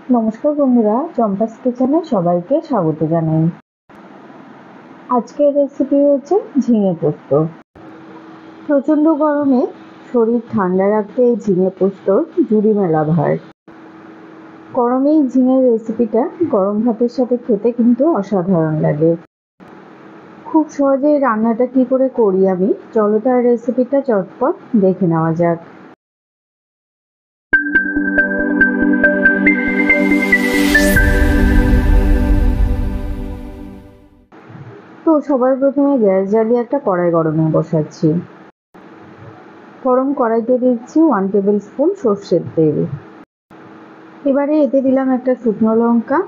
নমস্কার বন্ধুরা, চম্পাস কিচেনে সবাইকে স্বাগত জানাই। আজকের রেসিপি হচ্ছে ঝিঙে পোস্ত। প্রচণ্ড গরমে শরীর ঠান্ডা রাখতে এই ঝিঙে পোস্তর জুড়ি মেলা ভার। গরমে এই ঝিঙের রেসিপিটা গরম ভাতের সাথে খেতে কিন্তু অসাধারণ লাগে। খুব সহজেই রান্নাটা কি করে করি আমি, চলো তার রেসিপিটা চটপট দেখে নেওয়া যাক। তো সবার প্রথমে গ্যাস জ্বালিয়ে একটা কড়াই গরমে বসাচ্ছি। গরম কড়াইতে দিচ্ছি 1 টেবিল স্পুন সর্ষের তেল। এবারে এতে দিলাম একটা শুকনো লঙ্কা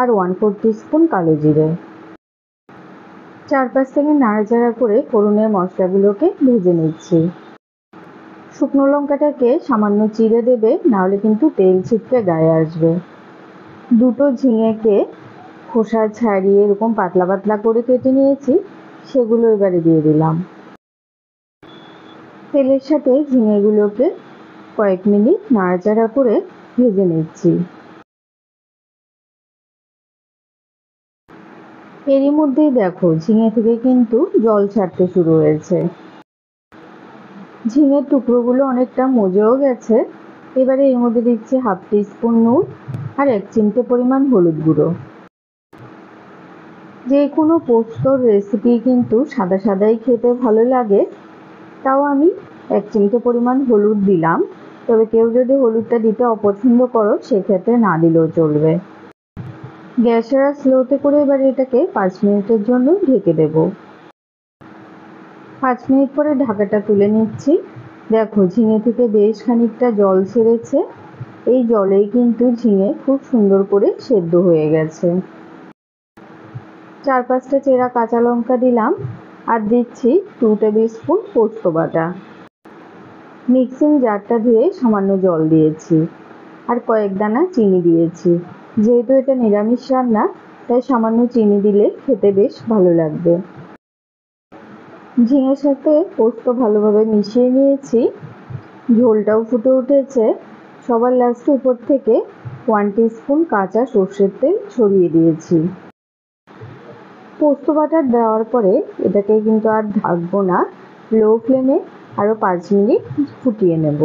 আর 1/4 টিস্পুন কালো জিরে। 4-5 সেকেন্ড নাড়াচাড়া করে ফোড়নের মশলাগুলোকে ভেজে নিচ্ছি। শুকনো লঙ্কাটাকে সামান্য চিড়ে দেবে, নাহলে কিন্তু তেল ছিটকে গায়ে আসবে। দুটো ঝিঙেকে খোসা ছাড়িয়ে এরকম পাতলা পাতলা করে কেটে নিয়েছি, সেগুলো এবারে দিয়ে দিলাম। তেলের সাথে ঝিঙেগুলোকে কয়েক মিনিট নাড়াচাড়া করে ভেজে নিচ্ছি। এরই মধ্যেই দেখো ঝিঙে থেকে কিন্তু জল ছাড়তে শুরু হয়েছে। ঝিঙের টুকরোগুলো অনেকটা মজেও গেছে। এবারে এর মধ্যে দিচ্ছি 1/2 টিস্পুন নুন আর 1 চিমটে পরিমাণ হলুদ গুঁড়ো। যে কোনো পোস্তর রেসিপি কিন্তু সাদা সাদাই খেতে ভালো লাগে, তাও আমি 1 চিমটে পরিমাণ হলুদ দিলাম। তবে কেউ যদি হলুদটা দিতে অপছন্দ করো, সেক্ষেত্রে না দিলেও চলবে। গ্যাসের আঁচ স্লোতে করে এবার এটাকে 5 মিনিটের জন্য ঢেকে দেব। 5 মিনিট পরে ঢাকাটা তুলে নিচ্ছি। দেখো ঝিঙে থেকে বেশ খানিকটা জল ছেড়েছে। এই জলেই কিন্তু ঝিঙে খুব সুন্দর করে সেদ্ধ হয়ে গেছে। 4-5টা চেরা কাঁচা লঙ্কা দিলাম আর দিচ্ছি 2 টেবিল স্পুন পোস্ত বাটা। মিক্সিং জারটা ধুয়ে সামান্য জল দিয়েছি আর কয়েক দানা চিনি দিয়েছি। যেহেতু এটা নিরামিষ রান্না, তাই সামান্য চিনি দিলে খেতে বেশ ভালো লাগবে। ঝিঙের সাথে পোস্ত ভালোভাবে মিশিয়ে নিয়েছি। ঝোলটাও ফুটে উঠেছে। সবার লাস্টে উপর থেকে 1 টিস্পুন কাঁচা সর্ষের তেল ছড়িয়ে দিয়েছি। পোস্ত বাটা দেওয়ার পরে এটাকে কিন্তু আর ঢাকবো না, লো ফ্লেমে আরও 5 মিনিট ফুটিয়ে নেব।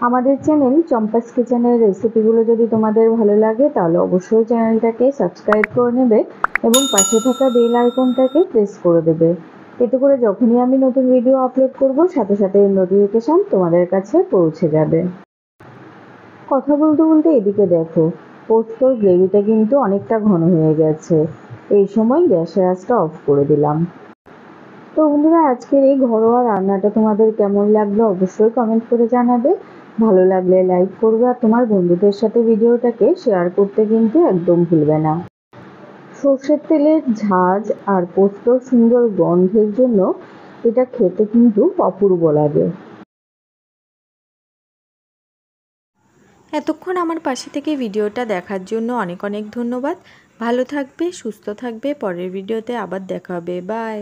আমাদের চ্যানেল চম্পাস কিচেনের রেসিপিগুলো যদি তোমাদের ভালো লাগে, তাহলে অবশ্যই চ্যানেলটাকে সাবস্ক্রাইব করে নেবে এবং পাশে থাকা বেল আইকনটাকে প্রেস করে দেবে। এতে করে যখনই আমি নতুন ভিডিও আপলোড করব, সাথে সাথে নোটিফিকেশান তোমাদের কাছে পৌঁছে যাবে। কথা বলতে বলতে এদিকে দেখো পোস্তর গ্রেভিটা কিন্তু অনেকটা ঘন হয়ে গেছে। এই সময় গ্যাসের আঁচটা অফ করে দিলাম। তো বন্ধুরা, আজকের এই ঘরোয়া রান্নাটা তোমাদের কেমন লাগলো অবশ্যই কমেন্ট করে জানাবে। ভালো লাগলে লাইক করবে আর তোমার বন্ধুদের সাথে ভিডিওটাকে শেয়ার করতে কিন্তু একদম ভুলবে না। সর্ষের তেলের ঝাঁঝ আর পোস্তর সুন্দর গন্ধের জন্য এটা খেতে কিন্তু অপূর্ব লাগে। এতক্ষণ আমার পাশে থেকে ভিডিওটা দেখার জন্য অনেক অনেক ধন্যবাদ। ভালো থাকবে, সুস্থ থাকবে। পরের ভিডিওতে আবার দেখা হবে। বাই।